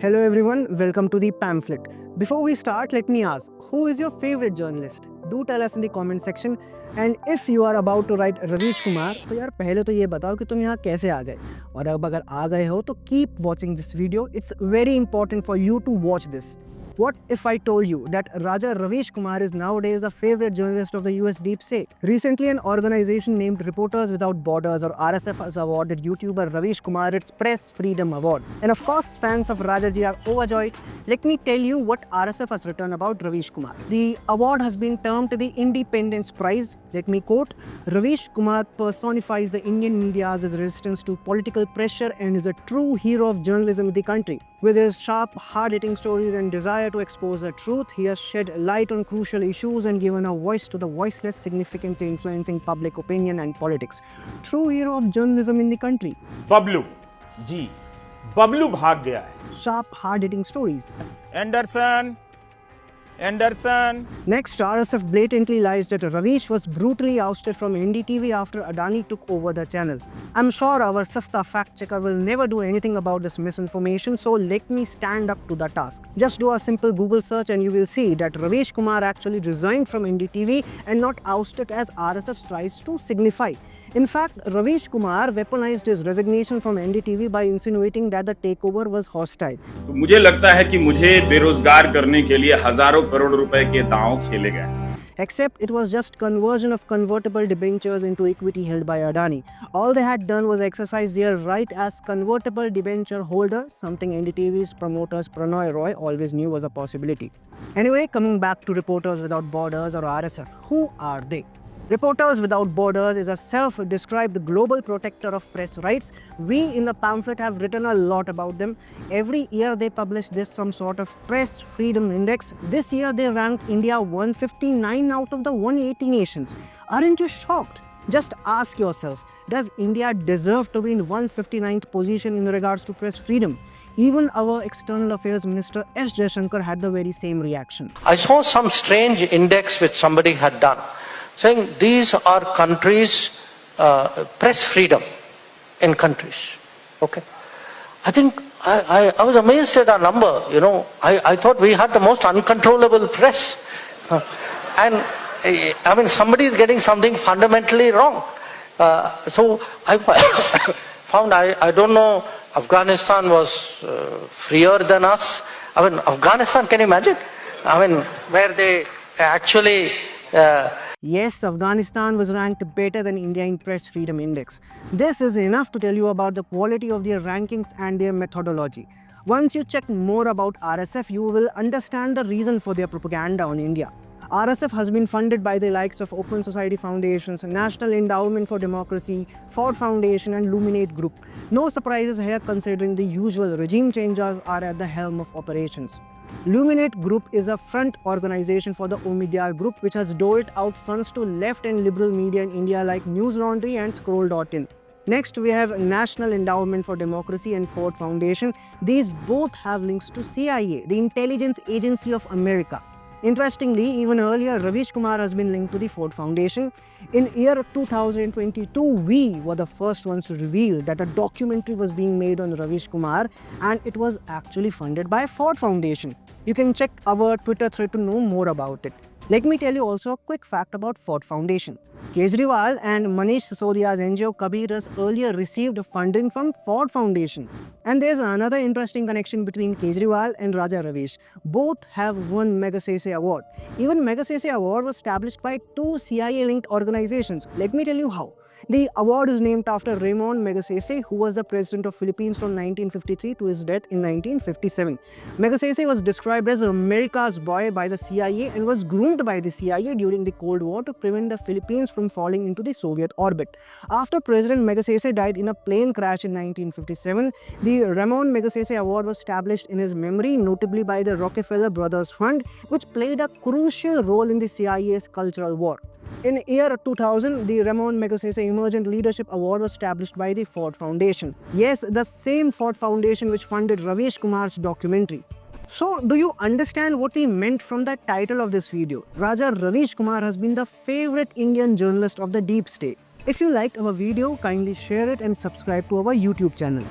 Hello everyone, welcome to the pamphlet. Before we start, let me ask, who is your favorite journalist? Do tell us in the comment section. And if you are about to write Ravish Kumar, तो यार पहले तो ये बताओ कि तुम यहाँ कैसे आ गए, और अब अगर आ गए हो तो keep watching this video. It's very important for you to watch this. What if I told you that Raja Ravish Kumar is nowadays the favorite journalist of the US deep state? Recently, an organization named Reporters Without Borders or RSF has awarded YouTuber Ravish Kumar its Press Freedom Award. And of course, fans of Rajaji are overjoyed. Let me tell you what RSF has written about Ravish Kumar. The award has been termed the Independence Prize. Let me quote, Ravish Kumar personifies the Indian media's resistance to political pressure and is a true hero of journalism in the country. With his sharp, hard-hitting stories and desire to expose the truth, he has shed light on crucial issues and given a voice to the voiceless, significantly influencing public opinion and politics. True hero of journalism in the country. Bablu ji, Bablu भाग गया है. Sharp, hard-hitting stories. Anderson. Next, RSF blatantly lies that Ravish was brutally ousted from NDTV after Adani took over the channel. I'm sure our Sasta fact checker will never do anything about this misinformation, so let me stand up to the task. Just do a simple Google search and you will see that Ravish Kumar actually resigned from NDTV and not ousted as RSF tries to signify. In fact, Ravish Kumar weaponized his resignation from NDTV by insinuating that the takeover was hostile. तो मुझे लगता है कि मुझे बेरोजगार करने के लिए हजारों करोड़ रुपए के दांव खेले गए. Except it was just conversion of convertible debentures into equity held by Adani. All they had done was exercise their right as convertible debenture holders, something NDTV's promoters Pranoy Roy always knew was a possibility. Anyway, coming back to Reporters Without Borders or RSF, who are they? Reporters Without Borders is a self-described global protector of press rights. We in the pamphlet have written a lot about them. Every year they publish some sort of press freedom index. This year they ranked India 159 out of the 180 nations. Aren't you shocked? Just ask yourself, does India deserve to be in 159th position in regards to press freedom? Even our External Affairs Minister S. Jaishankar had the very same reaction. I saw some strange index which somebody had done, saying these are countries, press freedom in countries. Okay. I think I was amazed at our number, you know. I thought we had the most uncontrollable press. And I mean, somebody is getting something fundamentally wrong. So I found, I don't know, Afghanistan was freer than us. I mean, Afghanistan, can you imagine? I mean, where they actually... Yes, Afghanistan was ranked better than India in Press Freedom Index. This is enough to tell you about the quality of their rankings and their methodology. Once you check more about RSF, you will understand the reason for their propaganda on India. RSF has been funded by the likes of Open Society Foundations, National Endowment for Democracy, Ford Foundation and Luminate Group. No surprises here considering the usual regime changers are at the helm of operations. Luminate Group is a front organization for the Omidyar Group, which has doled out funds to left and liberal media in India like News Laundry and Scroll.in. Next, we have National Endowment for Democracy and Ford Foundation. These both have links to CIA, the intelligence agency of America. Interestingly, even earlier, Ravish Kumar has been linked to the Ford Foundation. In year 2022, we were the first ones to reveal that a documentary was being made on Ravish Kumar and it was actually funded by Ford Foundation. You can check our Twitter thread to know more about it. Let me tell you also a quick fact about Ford Foundation. Kejriwal and Manish Sisodia's NGO Kabir's earlier received funding from Ford Foundation. And there's another interesting connection between Kejriwal and Raja Ravish. Both have won Magsaysay Award. Even Magsaysay Award was established by two CIA-linked organizations. Let me tell you how. The award is named after Ramon Magsaysay, who was the president of Philippines from 1953 to his death in 1957. Magsaysay was described as America's boy by the CIA and was groomed by the CIA during the Cold War to prevent the Philippines from falling into the Soviet orbit. After President Magsaysay died in a plane crash in 1957, the Ramon Magsaysay Award was established in his memory, notably by the Rockefeller Brothers Fund, which played a crucial role in the CIA's cultural war. In year 2000, the Ramon Magsaysay Emergent Leadership Award was established by the Ford Foundation. Yes, the same Ford Foundation which funded Ravish Kumar's documentary. So, do you understand what we meant from the title of this video? Raja Ravish Kumar has been the favorite Indian journalist of the deep state. If you liked our video, kindly share it and subscribe to our YouTube channel.